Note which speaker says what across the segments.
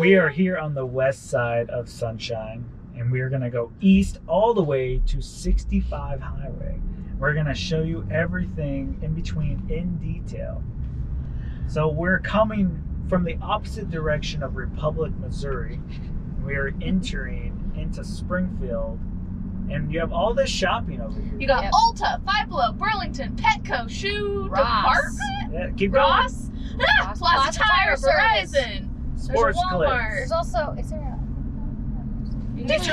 Speaker 1: We are here on the west side of Sunshine, and we are going to go east all the way to 65 Highway. We're going to show you everything in between in detail. So we're coming from the opposite direction of Republic, Missouri. We are entering into Springfield, and you have all this shopping over here.
Speaker 2: You got Ulta, Five Below, Burlington, Petco, Shoe Department,
Speaker 1: Yeah, keep
Speaker 2: Ross, Plaza Tower,
Speaker 3: Service.
Speaker 2: Verizon,
Speaker 1: Sports
Speaker 2: there's a Walmart.
Speaker 1: Clips.
Speaker 3: There's also, is there a...
Speaker 2: This is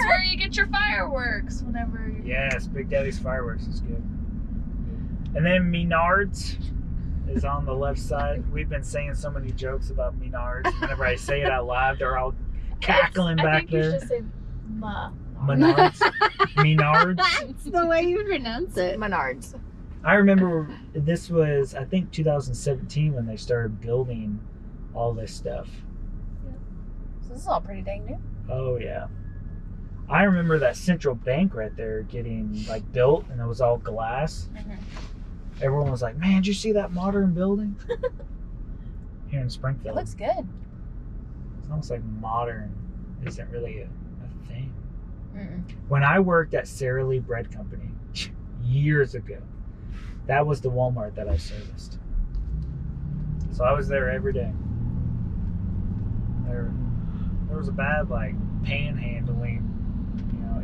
Speaker 2: where you get your fireworks whenever you...
Speaker 1: Yes, Big Daddy's Fireworks is good. And then Menards is on the left side. We've been saying so many jokes about Menards. Whenever I say it out loud, they're all cackling back there.
Speaker 2: I think you should say Ma.
Speaker 1: Menards. Menards.
Speaker 3: It's the way you pronounce it.
Speaker 4: Menards.
Speaker 1: I remember this was, I think, 2017 when they started building all this stuff.
Speaker 4: So this is all pretty dang new.
Speaker 1: Oh, yeah. I remember that Central Bank right there getting like built, and it was all glass. Everyone was like, man, did you see that modern building? Here in Springfield.
Speaker 4: It looks good.
Speaker 1: It's almost like modern isn't really a thing. When I worked at Sara Lee Bread Company years ago, that was the Walmart that I serviced. So I was there every day. There was a bad like panhandling,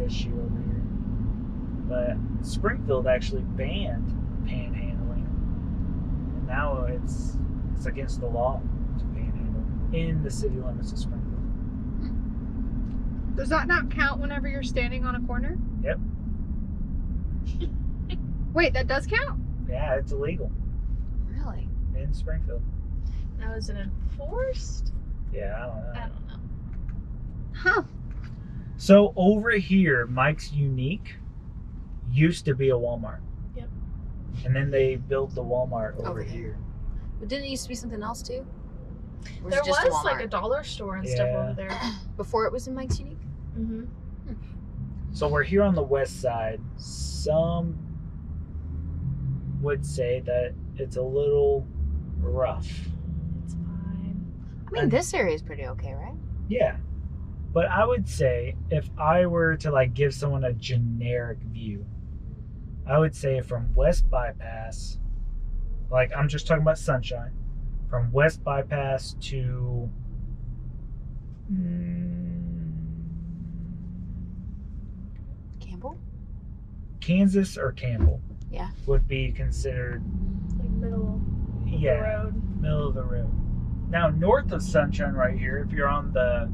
Speaker 1: issue over here. But Springfield actually banned panhandling, and now it's against the law to panhandle in the city limits of Springfield.
Speaker 5: Does that not count whenever you're standing on a corner?
Speaker 1: Yep.
Speaker 5: Wait, that does count?
Speaker 1: Yeah, it's illegal
Speaker 4: Really?
Speaker 1: in Springfield.
Speaker 2: Now, is it enforced?
Speaker 1: Yeah, I don't know.
Speaker 2: I don't know.
Speaker 5: Huh.
Speaker 1: So over here, Mike's Unique used to be a Walmart.
Speaker 2: Yep.
Speaker 1: And then they built the Walmart over
Speaker 4: Over there.
Speaker 1: here.
Speaker 4: But didn't it used to be something else too? Or
Speaker 2: There
Speaker 4: it just a
Speaker 2: was like
Speaker 4: Walmart?
Speaker 2: a dollar store and stuff
Speaker 1: Yeah.
Speaker 2: over there.
Speaker 4: Before it was in Mike's Unique?
Speaker 2: Mm-hmm.
Speaker 1: So we're here on the west side. Some would say that it's a little rough.
Speaker 2: It's fine.
Speaker 4: I mean, this area is pretty okay, right?
Speaker 1: Yeah. But I would say if I were to like give someone a generic view, I would say from West Bypass, like I'm just talking about Sunshine, from West Bypass to
Speaker 4: Campbell?
Speaker 1: Kansas or Campbell.
Speaker 4: Yeah.
Speaker 1: Would be considered
Speaker 2: Like middle of the road.
Speaker 1: middle of the road. Now north of Sunshine right here, if you're on the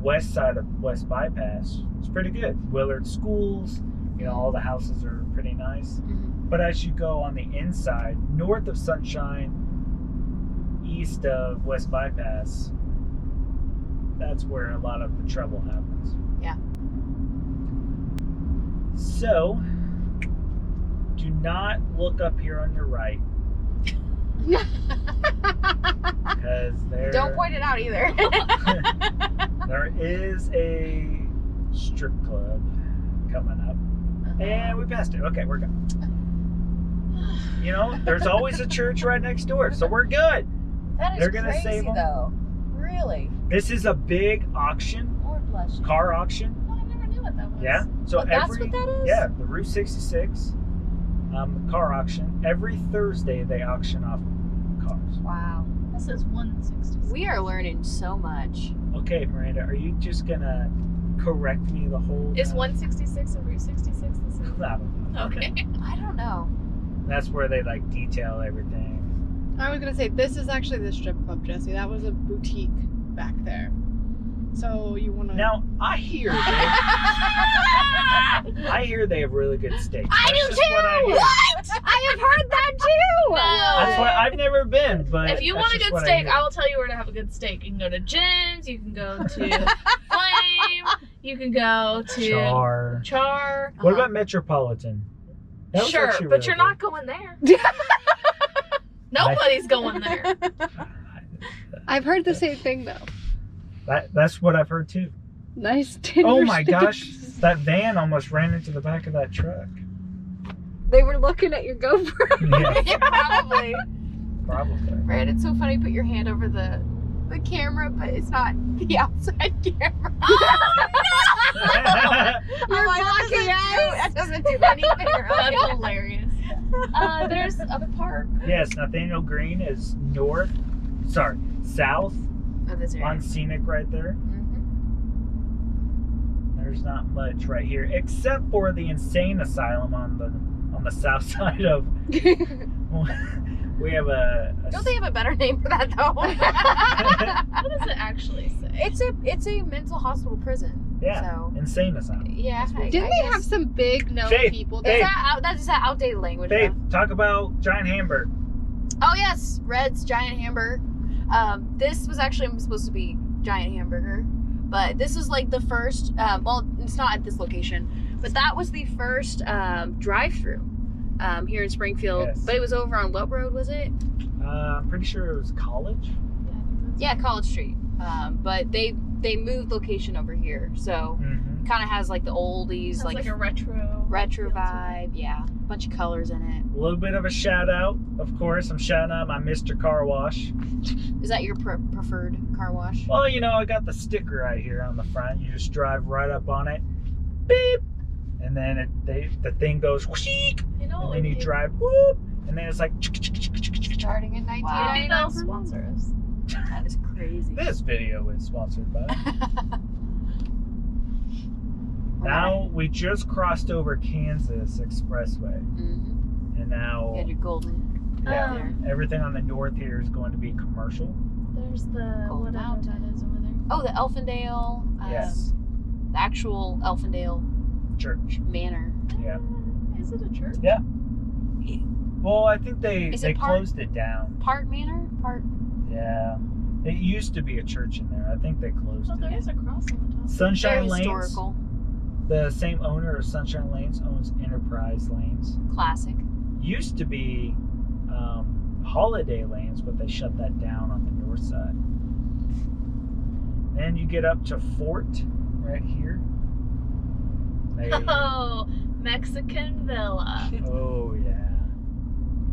Speaker 1: west side of West Bypass, it's pretty good. Willard Schools, all the houses are pretty nice. But as you go on the inside, north of Sunshine, east of West Bypass, that's where a lot of the trouble happens.
Speaker 4: Yeah.
Speaker 1: So, do not look up here on your right. Because
Speaker 4: Don't point it out either.
Speaker 1: there is a strip club coming up. And we passed it. Okay, we're good. There's always a church right next door, so we're good.
Speaker 4: That is
Speaker 1: They're gonna
Speaker 4: crazy,
Speaker 1: save 'em.
Speaker 4: though. Really?
Speaker 1: This is a big auction,
Speaker 4: Lord bless you.
Speaker 1: car auction.
Speaker 2: Oh, I never knew what that was.
Speaker 1: Yeah. So
Speaker 4: That's what that is?
Speaker 1: Yeah, the Route 66 car auction. Every Thursday they auction off cars.
Speaker 4: Wow.
Speaker 2: This is 160.
Speaker 4: We are learning so much.
Speaker 1: Okay, Miranda, are you just gonna correct me the whole
Speaker 2: Is
Speaker 1: time?
Speaker 2: 166 and Route 66 the same?
Speaker 1: I don't know.
Speaker 2: Okay.
Speaker 4: I don't know.
Speaker 1: That's where they like detail everything.
Speaker 5: I was gonna say, this is actually the strip club, Jesse. That was a boutique back there. So you wanna...
Speaker 1: Now I hear they have really good steaks.
Speaker 4: I
Speaker 1: That's
Speaker 4: do
Speaker 1: just
Speaker 4: too!
Speaker 1: what I hear.
Speaker 4: What? I have heard that too!
Speaker 1: That's why I've never been, but
Speaker 2: If you
Speaker 1: that's
Speaker 2: want a
Speaker 1: just
Speaker 2: good
Speaker 1: what
Speaker 2: steak,
Speaker 1: hear.
Speaker 2: I will tell you where to have a good steak. You can go to Jim's, you can go to Flame, you can go to Char.
Speaker 1: What about Metropolitan? That was
Speaker 2: Sure,
Speaker 1: actually
Speaker 2: but
Speaker 1: really
Speaker 2: you're
Speaker 1: good.
Speaker 2: not going there. Nobody's going there.
Speaker 5: I've heard the same thing, though.
Speaker 1: That's what I've heard too.
Speaker 5: Nice dinner
Speaker 1: Oh my
Speaker 5: steaks.
Speaker 1: gosh, that van almost ran into the back of that truck.
Speaker 5: They were looking at your GoPro.
Speaker 1: Yeah,
Speaker 4: Yeah, probably.
Speaker 1: probably.
Speaker 4: Right, it's so funny. Put your hand over the the camera, but it's not the outside camera.
Speaker 5: You're blocking out.
Speaker 4: That doesn't do anything.
Speaker 2: That's hilarious. There's a park.
Speaker 1: Yes, Nathaniel Green is south
Speaker 4: Oh, this area.
Speaker 1: on Scenic right there. There's not much right here, except for the insane asylum on the south side of. We have a
Speaker 4: Don't they have a better name for that though?
Speaker 2: What does it actually say?
Speaker 4: It's a mental hospital prison.
Speaker 1: Yeah,
Speaker 4: So
Speaker 1: insane asylum.
Speaker 4: yeah.
Speaker 5: Didn't they have some big known
Speaker 1: Faith,
Speaker 5: people
Speaker 1: Faith.
Speaker 5: there?
Speaker 4: That's just that outdated language.
Speaker 1: Babe,
Speaker 4: though.
Speaker 1: talk about giant hamburger.
Speaker 4: Oh yes, Red's Giant Hamburger. This was actually supposed to be Giant Hamburger, but this was like the first. Well, it's not at this location, but that was the first drive-through here in Springfield.
Speaker 1: Yes.
Speaker 4: But it was over on what road was it?
Speaker 1: I'm pretty sure it was College.
Speaker 4: Yeah, College Street. But they moved location over here, so
Speaker 1: Mm-hmm.
Speaker 4: kind of has like the oldies,
Speaker 2: Sounds like a retro
Speaker 4: retro
Speaker 2: feel to it.
Speaker 4: vibe. Yeah, a bunch of colors in it.
Speaker 1: A little bit of a shout out, of course. I'm shouting out my Mr. Car Wash.
Speaker 4: Is that your preferred car wash?
Speaker 1: Well, I got the sticker right here on the front. You just drive right up on it, beep, and then the thing goes whoosh, and then you drive whoop, and then it's like.
Speaker 5: Starting in
Speaker 4: Wow.
Speaker 2: Maybe they'll
Speaker 5: 1999.
Speaker 2: sponsor us.
Speaker 4: That is crazy.
Speaker 1: This video is sponsored by. Now we just crossed over Kansas Expressway,
Speaker 4: Mm-hmm.
Speaker 1: and now
Speaker 4: You had your golden.
Speaker 1: yeah,
Speaker 4: there.
Speaker 1: everything on the north here is going to be commercial.
Speaker 2: There's the
Speaker 4: Golden
Speaker 2: whatever
Speaker 4: Mountain.
Speaker 2: that is over there.
Speaker 4: Oh, the Elfindale.
Speaker 1: Yes,
Speaker 4: The actual Elfindale
Speaker 1: church.
Speaker 4: Manor.
Speaker 1: Yeah.
Speaker 2: Is it a church?
Speaker 1: Well, I think they
Speaker 4: Is it part-
Speaker 1: closed it down.
Speaker 4: Part Manor? Part.
Speaker 1: Yeah, it used to be a church in there. I think they closed
Speaker 2: Oh, there
Speaker 1: it.
Speaker 2: is a cross on the top.
Speaker 1: Sunshine
Speaker 4: Very
Speaker 1: Lanes.
Speaker 4: historical.
Speaker 1: The same owner of Sunshine Lanes owns Enterprise Lanes.
Speaker 4: Classic.
Speaker 1: Used to be Holiday Lanes, but they shut that down on the north side. Then you get up to Fort right here. They-
Speaker 2: Oh, Mexican Villa.
Speaker 1: oh yeah.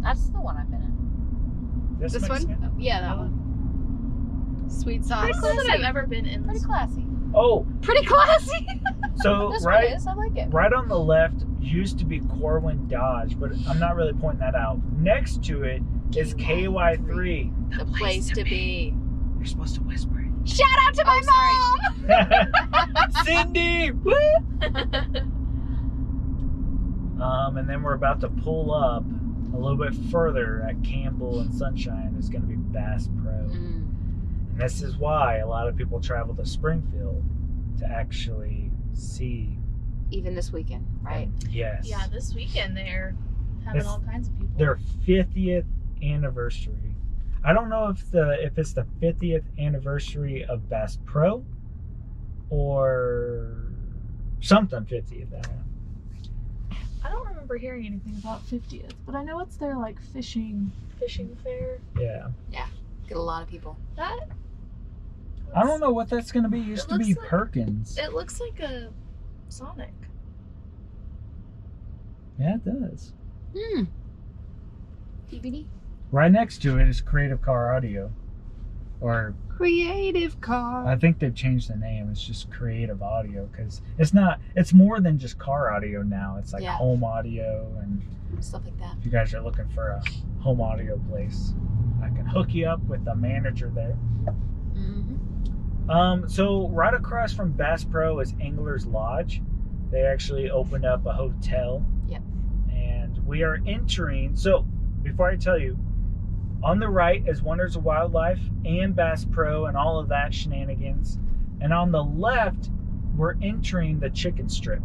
Speaker 4: That's the one I've been in.
Speaker 5: This one?
Speaker 1: Mexican?
Speaker 4: Yeah, that one.
Speaker 5: Sweet sauce.
Speaker 2: Pretty cool that I've ever been in
Speaker 4: Pretty
Speaker 2: this.
Speaker 4: classy.
Speaker 1: Oh,
Speaker 4: Pretty classy.
Speaker 1: so
Speaker 4: This
Speaker 1: right,
Speaker 4: one is. I like it.
Speaker 1: right on the left used to be Corwin Dodge, but I'm not really pointing that out. Next to it is KY3.
Speaker 4: The place to be.
Speaker 1: You're supposed to whisper it.
Speaker 4: Shout out to my mom.
Speaker 1: Cindy! Woo! And then we're about to pull up a little bit further at Campbell and Sunshine. Is going to be Bass Pro.
Speaker 4: Mm.
Speaker 1: And this is why a lot of people travel to Springfield to actually see.
Speaker 4: Even this weekend, right?
Speaker 1: Yes.
Speaker 2: Yeah, this weekend they're having
Speaker 1: It's
Speaker 2: all kinds of people.
Speaker 1: Their 50th anniversary. I don't know if it's the 50th anniversary of Bass Pro or something 50th. I don't know.
Speaker 2: I don't remember hearing anything about 50th, but I know it's their like fishing fair.
Speaker 1: Yeah.
Speaker 4: Get a lot of people.
Speaker 2: That
Speaker 1: I don't know what that's going to be. It used to be
Speaker 2: looks like-
Speaker 1: Perkins.
Speaker 2: It looks like a Sonic.
Speaker 1: Yeah, it does.
Speaker 4: DVD.
Speaker 1: Right next to it is Creative Car Audio. Or
Speaker 5: Creative car.
Speaker 1: I think they've changed the name. It's just Creative Audio because it's more than just car audio now. It's like
Speaker 4: Yeah.
Speaker 1: home audio, and
Speaker 4: Stuff like that.
Speaker 1: if you guys are looking for a home audio place, I can hook you up with a manager there.
Speaker 4: Mm-hmm.
Speaker 1: So right across from Bass Pro is Angler's Lodge. They actually opened up a hotel.
Speaker 4: Yep.
Speaker 1: And we are entering. So before I tell you, on the right is Wonders of Wildlife and Bass Pro and all of that shenanigans. And on the left, we're entering the chicken strip.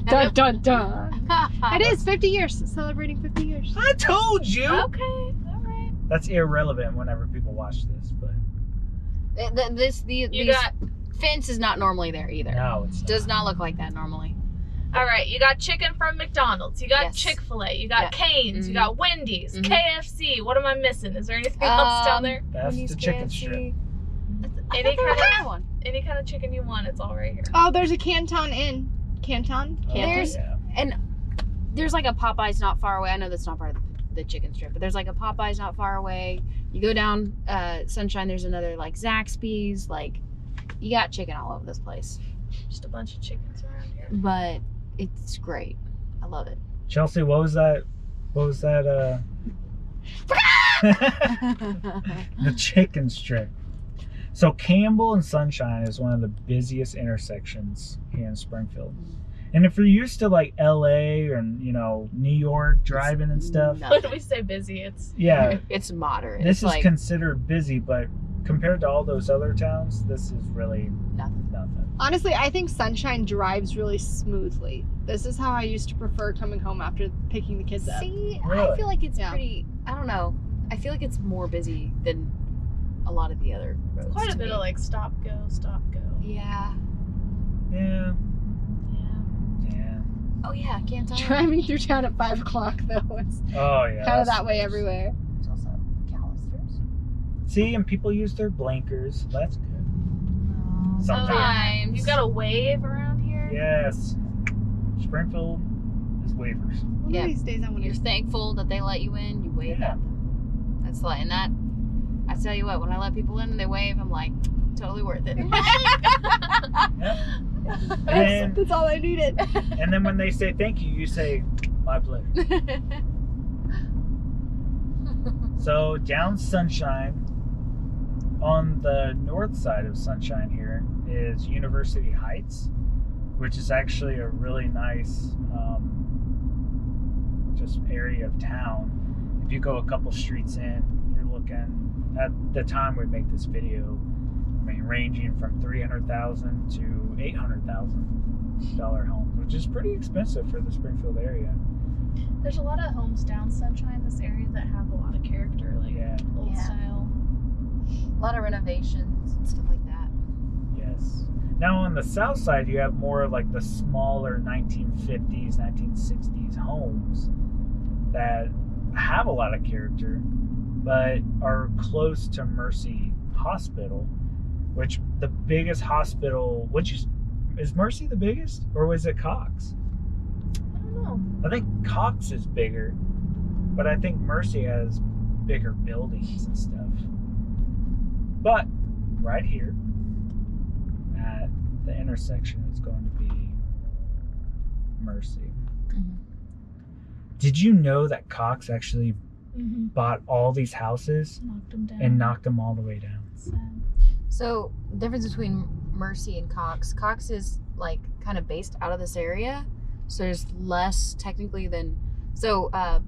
Speaker 5: Dun dun dun. It is 50 years. Celebrating 50 years.
Speaker 1: I told you.
Speaker 2: Okay, all right.
Speaker 1: That's irrelevant whenever people watch this, but
Speaker 2: You got
Speaker 4: fence is not normally there either.
Speaker 1: no, it's
Speaker 4: Does not look like that normally.
Speaker 2: all right. You got chicken from McDonald's. You got
Speaker 4: Yes.
Speaker 2: Chick-fil-A. You got
Speaker 4: Yeah.
Speaker 2: Cane's. You
Speaker 4: Mhm.
Speaker 2: got Wendy's.
Speaker 4: Mhm.
Speaker 2: KFC. What am I missing? Is there anything else down there?
Speaker 1: That's the chicken strip.
Speaker 2: Any
Speaker 4: There was
Speaker 2: kind
Speaker 4: another one.
Speaker 2: of any kind of chicken you want, it's all right here.
Speaker 5: Oh, there's a Canton Inn. Canton?
Speaker 1: Oh,
Speaker 4: There's-
Speaker 1: yeah.
Speaker 4: And there's like a Popeyes not far away. I know that's not part of the chicken strip. But there's like a Popeyes not far away. You go down Sunshine, there's another like Zaxby's. Like, you got chicken all over this place.
Speaker 2: Just a bunch of chickens around here.
Speaker 4: But it's great. I love it.
Speaker 1: Chelsey, what was that? The chicken strip. So Campbell and Sunshine is one of the busiest intersections here in Springfield. And if you're used to like LA or New York driving and stuff,
Speaker 2: When we say busy, it's
Speaker 4: it's moderate.
Speaker 1: this
Speaker 4: It's
Speaker 1: is
Speaker 4: like
Speaker 1: considered busy, but compared to all those other towns, this is really
Speaker 4: nothing.
Speaker 5: Honestly, I think Sunshine drives really smoothly. This is how I used to prefer coming home after picking the kids up.
Speaker 4: See,
Speaker 1: Really?
Speaker 4: I feel like it's
Speaker 5: Yeah.
Speaker 4: pretty. I don't know. I feel like it's more busy than a lot of the other roads.
Speaker 2: quite a
Speaker 4: to
Speaker 2: bit
Speaker 4: me.
Speaker 2: of like stop, go, stop, go.
Speaker 4: Yeah.
Speaker 1: yeah.
Speaker 4: Oh yeah, can't tell.
Speaker 5: Driving through town at 5 o'clock though, it's
Speaker 1: Oh yeah.
Speaker 5: kind of
Speaker 1: that's-
Speaker 5: that way everywhere.
Speaker 4: It's also Callister's.
Speaker 1: See, and people use their blinkers. That's good. Sometimes.
Speaker 2: You've got a wave around here.
Speaker 1: Yes. Springfield is waivers.
Speaker 5: One
Speaker 4: Yeah.
Speaker 5: of these days I want
Speaker 4: You're
Speaker 5: to.
Speaker 4: thankful that they let you in. You wave
Speaker 1: Yeah.
Speaker 4: at them. That's like, and that. I tell you what, when I let people in and they wave, I'm like, totally worth it.
Speaker 1: And,
Speaker 5: That's all I needed.
Speaker 1: and then when they say thank you, you say, my pleasure. So down Sunshine, on the north side of Sunshine here is University Heights, which is actually a really nice just area of town. If you go a couple streets in, you're looking at the time we make this video, I mean, ranging from $300,000 to $800,000 homes, which is pretty expensive for the Springfield area.
Speaker 2: There's a lot of homes down Sunshine, this area, that have a lot of character, like
Speaker 1: Yeah.
Speaker 2: old
Speaker 4: Yeah.
Speaker 2: style.
Speaker 4: A lot of renovations and stuff like that.
Speaker 1: Yes. Now on the south side, you have more of like the smaller 1950s, 1960s homes that have a lot of character, but are close to Mercy Hospital, which the biggest hospital, is Mercy the biggest, or was it Cox?
Speaker 2: I don't know.
Speaker 1: I think Cox is bigger, but I think Mercy has bigger buildings and stuff. But right here at the intersection is going to be Mercy.
Speaker 4: Mhm.
Speaker 1: Did you know that Cox actually
Speaker 2: Mm-hmm.
Speaker 1: bought all these houses
Speaker 2: Knocked them down.
Speaker 1: and knocked them all the way down?
Speaker 2: Sad.
Speaker 4: So, the difference between Mercy and Cox. Cox is like kind of based out of this area, so there's less technically than. So, I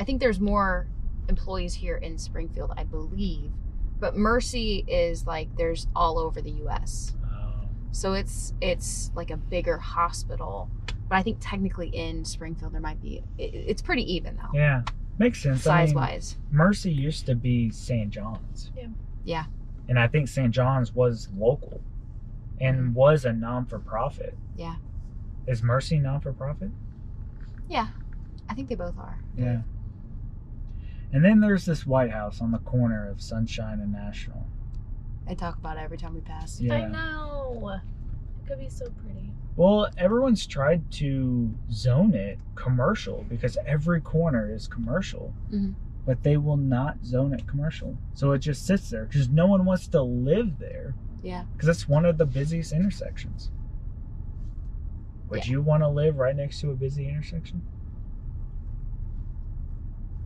Speaker 4: think there's more employees here in Springfield, I believe, but Mercy is like there's all over the U.S. So it's like a bigger hospital, but I think technically in Springfield there might be. It's pretty even though,
Speaker 1: Yeah, makes sense.
Speaker 4: size wise.
Speaker 1: Mercy used to be St. John's.
Speaker 2: Yeah.
Speaker 4: Yeah.
Speaker 1: And I think St. John's was local and was a non-for-profit.
Speaker 4: Yeah.
Speaker 1: Is Mercy non-for-profit?
Speaker 4: Yeah, I think they both are.
Speaker 1: Yeah. And then there's this White House on the corner of Sunshine and National.
Speaker 4: I talk about it every time we pass.
Speaker 1: Yeah.
Speaker 2: I know. It could be so pretty.
Speaker 1: Well, everyone's tried to zone it commercial because every corner is commercial.
Speaker 4: Mhm.
Speaker 1: But they will not zone it commercial. So it just sits there because no one wants to live there.
Speaker 4: Yeah.
Speaker 1: Because it's one of the busiest intersections. Would you want to live right next to a busy intersection?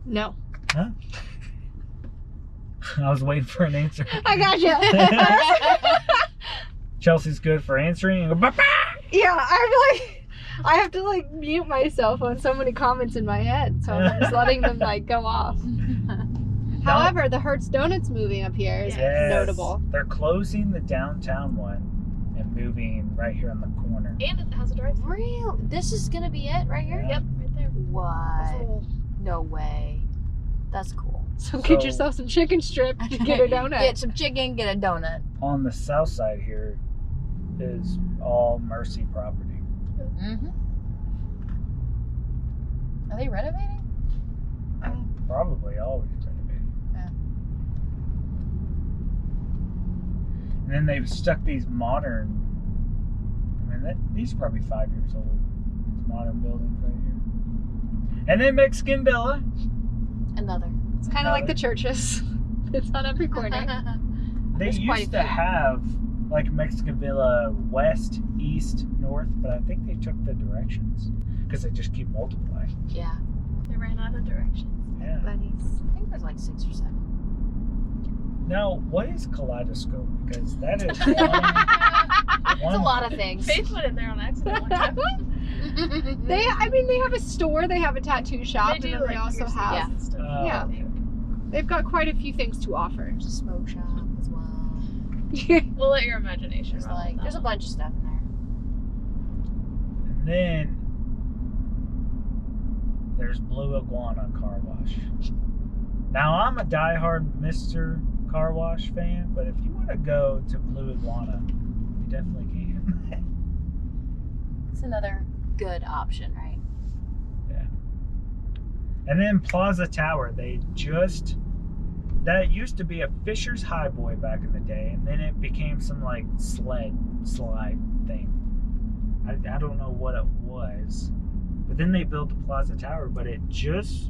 Speaker 5: No.
Speaker 1: Huh? I was waiting for an answer.
Speaker 5: I gotcha.
Speaker 1: Chelsey's good for answering. And go, "Bah, bah!"
Speaker 5: Yeah, I have to like mute myself when so many comments in my head, so I'm just letting them like go off. However, the Hertz Donuts moving up here is
Speaker 1: Yes.
Speaker 5: notable.
Speaker 1: They're closing the downtown one and moving right here on the corner.
Speaker 2: And it has a drive-thru.
Speaker 4: Real? This is gonna be it right here?
Speaker 1: Yeah.
Speaker 2: Yep, right there.
Speaker 4: What? No way. That's cool.
Speaker 5: So get
Speaker 1: So-
Speaker 5: yourself some chicken strip to get a donut.
Speaker 4: Get some chicken, get a donut.
Speaker 1: On the south side here is all Mercy property.
Speaker 4: Mm-hmm. Are they renovating?
Speaker 1: Probably always renovating.
Speaker 4: Yeah.
Speaker 1: And then they've stuck these modern, these are probably 5 years old. These modern buildings right here. And then Mexican Villa.
Speaker 4: Another.
Speaker 5: It's kind of like the churches. It's on every corner.
Speaker 1: They
Speaker 4: There's quite
Speaker 1: used
Speaker 4: a
Speaker 1: to
Speaker 4: few.
Speaker 1: have like Mexican Villa west, east, north, but I think they took the directions because they just keep multiplying.
Speaker 4: Yeah.
Speaker 2: They ran out of directions.
Speaker 1: Yeah.
Speaker 5: Bunnies.
Speaker 4: I think there's like 6 or 7.
Speaker 1: Now, what is kaleidoscope? Because that is
Speaker 4: It's a lot of things.
Speaker 2: Faith went in there on accident one time.
Speaker 5: They have a store, they have a tattoo shop,
Speaker 2: They do,
Speaker 5: and then they
Speaker 2: like,
Speaker 5: also
Speaker 2: piercings
Speaker 5: have,
Speaker 2: and stuff.
Speaker 5: Yeah. they've got quite a few things to offer.
Speaker 4: There's a smoke shop as well.
Speaker 2: We'll let your imagination
Speaker 4: There's
Speaker 2: run. with that
Speaker 4: there's a
Speaker 2: one.
Speaker 4: bunch of stuff in there.
Speaker 1: And then there's Blue Iguana Car Wash. Now, I'm a diehard Mr. Car Wash fan, but if you want to go to Blue Iguana, you definitely can.
Speaker 4: It's another good option, right?
Speaker 1: And then Plaza Tower, that used to be a Fisher's Highboy back in the day, and then it became some like slide thing. I don't know what it was. But then they built the Plaza Tower, but it just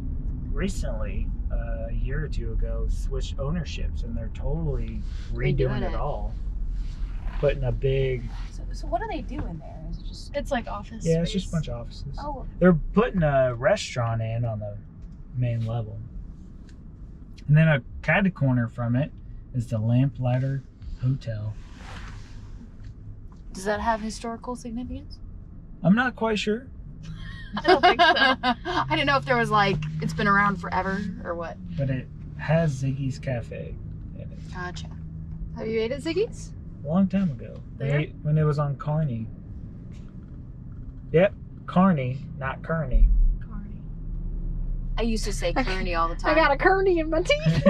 Speaker 1: recently, a year or two ago, switched ownerships, and they're totally redoing it all. Putting a big...
Speaker 4: So what do they do in there? Is it just...
Speaker 2: It's like office
Speaker 1: Yeah, it's
Speaker 2: space.
Speaker 1: just a bunch of offices.
Speaker 4: Oh,
Speaker 1: They're putting a restaurant in on the main level. And then a catty corner from it is the Lamplighter Hotel.
Speaker 4: does that have historical significance?
Speaker 1: I'm not quite sure,
Speaker 2: I don't think so.
Speaker 4: I didn't know if there was like, it's been around forever or what.
Speaker 1: but it has Ziggy's Cafe in it.
Speaker 4: Gotcha.
Speaker 5: Have you ate at Ziggy's?
Speaker 1: A long time ago.
Speaker 2: There?
Speaker 1: When it was on Kearney. Yep, Kearney, not Kearney.
Speaker 2: Carney.
Speaker 4: I used to say Kearney all the time.
Speaker 5: I got a Kearney in my teeth.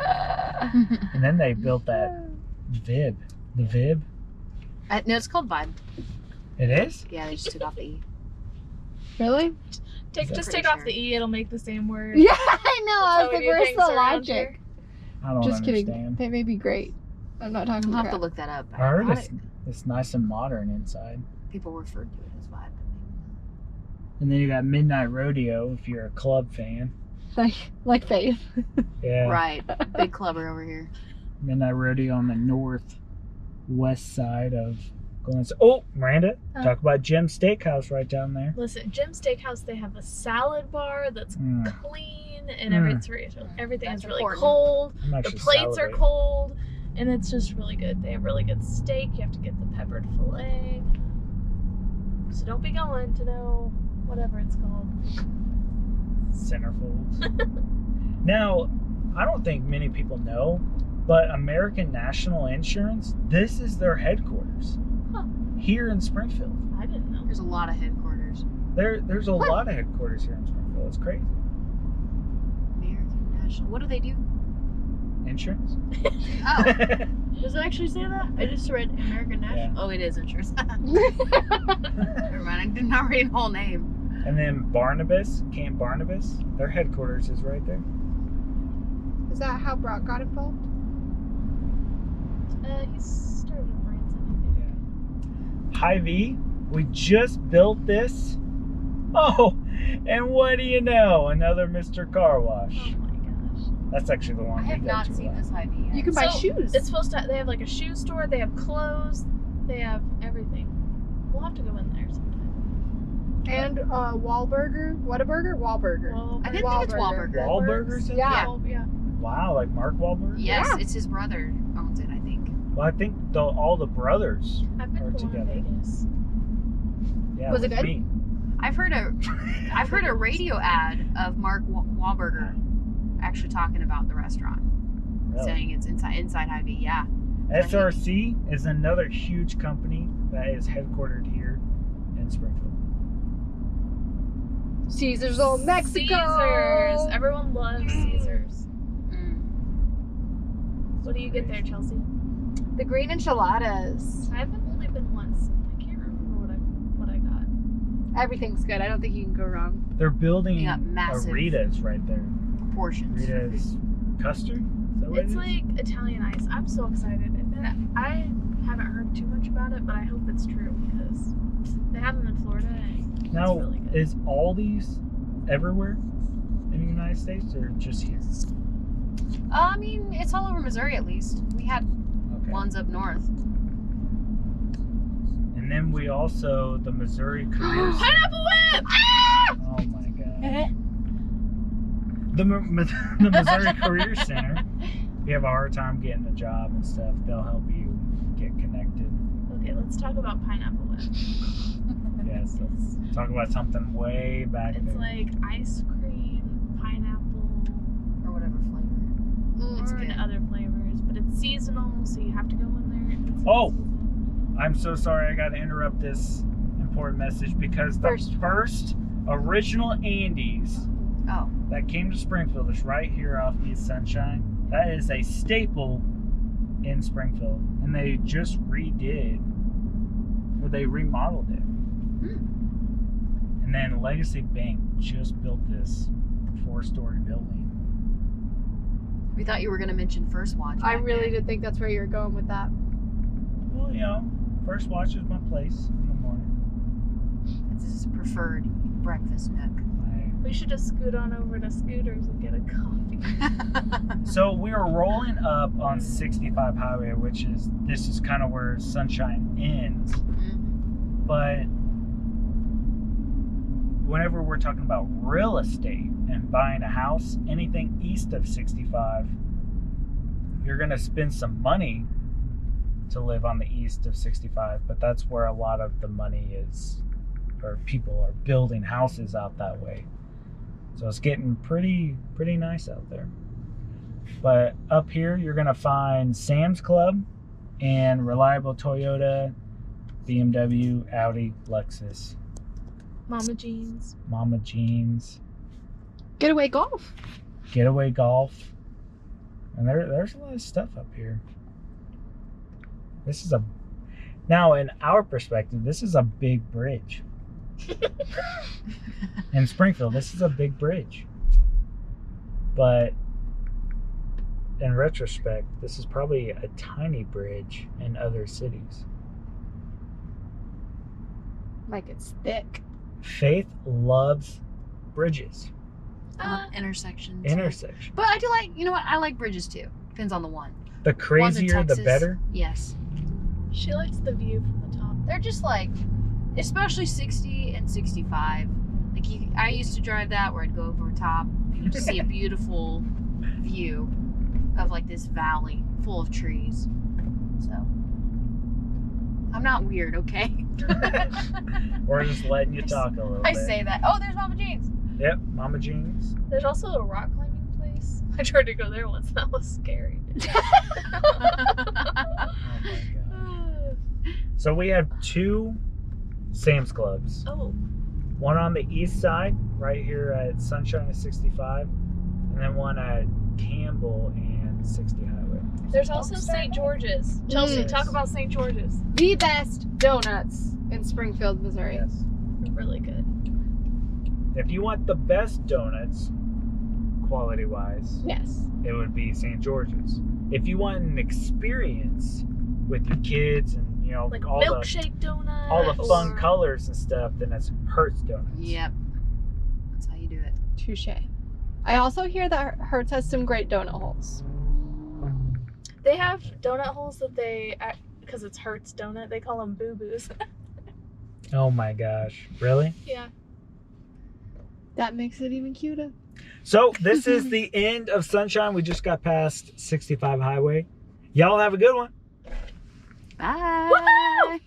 Speaker 1: And then they built that Vib. The Vib.
Speaker 4: No, it's called Vibe.
Speaker 1: It is?
Speaker 4: Yeah, they just took off the E.
Speaker 5: Really?
Speaker 2: Just
Speaker 4: pretty
Speaker 2: take off
Speaker 4: sure.
Speaker 2: the E, it'll make the same word.
Speaker 5: Yeah, I know. I
Speaker 2: That's
Speaker 5: was
Speaker 2: how we
Speaker 5: like,
Speaker 2: do
Speaker 5: where's
Speaker 2: things
Speaker 5: the
Speaker 2: around
Speaker 5: logic?
Speaker 2: here.
Speaker 1: I don't
Speaker 5: Just kidding.
Speaker 1: understand.
Speaker 5: They may be great. I'm not talking
Speaker 4: I'll have
Speaker 5: crap.
Speaker 4: to look that up.
Speaker 1: I heard
Speaker 4: thought
Speaker 1: it's nice and modern inside.
Speaker 4: people referred to it as Vibe.
Speaker 1: And then you got Midnight Rodeo if you're a club fan.
Speaker 5: Like Faith.
Speaker 1: Yeah.
Speaker 4: Right. Big clubber over here.
Speaker 1: Midnight Rodeo on the northwest side of Glen. Oh, Miranda,
Speaker 2: Huh?
Speaker 1: talk about Jim's Steakhouse right down there.
Speaker 2: Listen, Jim's Steakhouse, they have a salad bar that's
Speaker 1: Mm,
Speaker 2: clean, and
Speaker 1: Mm.
Speaker 2: everything
Speaker 4: That's
Speaker 2: is really
Speaker 4: important.
Speaker 2: cold.
Speaker 1: I'm
Speaker 2: The
Speaker 1: actually
Speaker 2: plates are
Speaker 1: salivating.
Speaker 2: cold, and it's just really good. They have really good steak. You have to get the peppered filet. So don't be going to no whatever it's called.
Speaker 1: Centerfolds. Now, I don't think many people know, but American National Insurance, this is their headquarters.
Speaker 2: Huh.
Speaker 1: Here in Springfield.
Speaker 2: I didn't know.
Speaker 4: There's a lot of headquarters.
Speaker 1: There's a lot of headquarters here in Springfield. It's crazy.
Speaker 4: American National. What do they do?
Speaker 1: Insurance?
Speaker 4: Oh,
Speaker 2: Does it actually say that? I just read American National.
Speaker 4: oh, it is insurance. Never mind. I did not read the whole name.
Speaker 1: And then Barnabas, Camp Barnabas, their headquarters is right there.
Speaker 5: Is that how Brock got involved?
Speaker 2: He started in Branson.
Speaker 1: Hy-Vee, we just built this. Oh, and what do you know? Another Mr. Car
Speaker 2: Oh
Speaker 1: Wash.
Speaker 2: my gosh.
Speaker 1: That's actually the
Speaker 4: I
Speaker 1: one we
Speaker 4: have
Speaker 1: go
Speaker 4: not
Speaker 1: to.
Speaker 4: seen this Hy-Vee yet.
Speaker 5: You can buy
Speaker 2: So,
Speaker 5: shoes.
Speaker 2: It's supposed to. They have like a shoe store. They have clothes. They have everything. We'll have to go in there sometime.
Speaker 5: And Wahlburger. Whataburger? Wahlburger.
Speaker 2: Well,
Speaker 4: I didn't think it's
Speaker 5: Wahlburger.
Speaker 4: Wahlburger.
Speaker 1: Wahlburgers in
Speaker 5: Yeah.
Speaker 2: Well, yeah.
Speaker 1: Wow, like Mark Wahlberg?
Speaker 4: Yes,
Speaker 5: Yeah.
Speaker 4: it's his brother owns it, I think.
Speaker 1: Well, I think all the brothers
Speaker 2: I've been
Speaker 1: are
Speaker 2: to one in
Speaker 1: together.
Speaker 2: Vegas.
Speaker 1: Yeah,
Speaker 5: Was it
Speaker 1: with
Speaker 5: good?
Speaker 1: me.
Speaker 4: I've heard a radio ad of Mark Wahlberger actually talking about the restaurant,
Speaker 1: Really?
Speaker 4: saying it's inside Hy-Vee. Yeah.
Speaker 1: SRC is another huge company that is headquartered here in Springfield.
Speaker 5: Caesar's Old Mexico.
Speaker 2: Caesars. Everyone loves Caesars.
Speaker 4: Mm.
Speaker 2: What do you get there, Chelsea?
Speaker 5: The green enchiladas.
Speaker 2: I haven't only been once. I can't remember what I got.
Speaker 5: Everything's good. I don't think you can go wrong.
Speaker 1: They're building
Speaker 4: They got
Speaker 1: a
Speaker 4: massive
Speaker 1: Rita's right there.
Speaker 4: Proportions.
Speaker 1: Rita's custard? Is that what
Speaker 2: It's
Speaker 1: it is?
Speaker 2: like Italian ice. I'm so excited. And I haven't heard too much about it, but I hope it's true because they have them in Florida. And
Speaker 1: Now,
Speaker 2: really good.
Speaker 1: is Aldi's everywhere in the United States or just here?
Speaker 4: I mean, it's all over Missouri at least. We had
Speaker 1: Okay.
Speaker 4: ones up north.
Speaker 1: And then we also, the Missouri Career Center.
Speaker 2: Pineapple Whip!
Speaker 1: Oh my God. The Missouri Career Center. If you have a hard time getting a job and stuff, they'll help you get connected.
Speaker 2: Okay, let's talk about Pineapple Whip.
Speaker 1: Yes, let's talk about something way back
Speaker 2: It's
Speaker 1: there.
Speaker 2: like ice cream, pineapple,
Speaker 4: Or whatever flavor. It's
Speaker 2: or
Speaker 4: good.
Speaker 2: other flavors, but it's seasonal, so you have to go in there. If it's
Speaker 1: Oh!
Speaker 2: seasonal.
Speaker 1: I'm so sorry I got to interrupt this important message because the first original Andy's
Speaker 4: Oh.
Speaker 1: that came to Springfield is right here off East Sunshine. That is a staple in Springfield. And they just they remodeled it. And then Legacy Bank just built this 4-story building.
Speaker 4: We thought you were going to mention First Watch.
Speaker 5: I
Speaker 4: back
Speaker 5: really
Speaker 4: there.
Speaker 5: did think that's where you were going with that.
Speaker 1: Well, you know, First Watch is my place in the morning.
Speaker 4: It's his preferred breakfast nook.
Speaker 2: We should just scoot on over to Scooters and get a coffee.
Speaker 1: So we are rolling up on 65 Highway, this is kind of where Sunshine ends. But whenever we're talking about real estate and buying a house, anything east of 65, you're going to spend some money to live on the east of 65, but that's where a lot of the money is, or people are building houses out that way. So it's getting pretty nice out there. But up here, you're going to find Sam's Club and reliable Toyota, BMW, Audi, Lexus,
Speaker 2: Mama Jeans.
Speaker 1: Mama Jeans,
Speaker 5: Getaway Golf.
Speaker 1: Getaway Golf. And there's a lot of stuff up here. Now in our perspective, this is a big bridge. In Springfield, this is a big bridge. But in retrospect, this is probably a tiny bridge in other cities.
Speaker 5: Like it's thick.
Speaker 1: Faith loves bridges.
Speaker 4: Intersections.
Speaker 1: Intersection.
Speaker 4: But I do like, you know what? I like bridges too. Depends on the one.
Speaker 1: The
Speaker 4: One's in
Speaker 1: crazier, the
Speaker 4: Texas.
Speaker 1: better.
Speaker 4: Yes.
Speaker 2: She likes the view from the top.
Speaker 4: They're just like, especially 60 and 65. Like I used to drive that where I'd go over top and just see a beautiful view of like this valley full of trees. So I'm not weird, okay?
Speaker 1: We're just letting you talk a little
Speaker 4: I
Speaker 1: bit.
Speaker 4: say that. Oh, there's Mama Jeans.
Speaker 1: Yep, Mama Jeans.
Speaker 2: There's also a rock climbing place. I tried to go there once. That was scary.
Speaker 1: Oh my God. So we have 2 Sam's Clubs.
Speaker 2: Oh,
Speaker 1: One on the east side, right here at Sunshine and 65, and then one at Campbell and 60 Highway.
Speaker 2: there's also St. George's. Chelsea,
Speaker 1: Yes.
Speaker 2: talk about St. George's.
Speaker 5: The best donuts in Springfield, Missouri.
Speaker 1: Yes.
Speaker 2: Really good.
Speaker 1: If you want the best donuts, quality-wise,
Speaker 5: Yes.
Speaker 1: it would be St. George's. If you want an experience with your kids and
Speaker 2: Like
Speaker 1: all
Speaker 2: milkshake donut.
Speaker 1: the fun
Speaker 2: or-
Speaker 1: colors and stuff, then it's Hertz Donuts.
Speaker 4: Yep. That's how you do it.
Speaker 5: Touche. I also hear that Hertz has some great donut holes.
Speaker 2: They have donut holes that because it's Hertz donut, they call them boo-boos.
Speaker 1: Oh my gosh, really?
Speaker 2: Yeah.
Speaker 5: That makes it even cuter.
Speaker 1: So this is the end of Sunshine. We just got past 65 Highway. Y'all have a good one.
Speaker 4: Bye.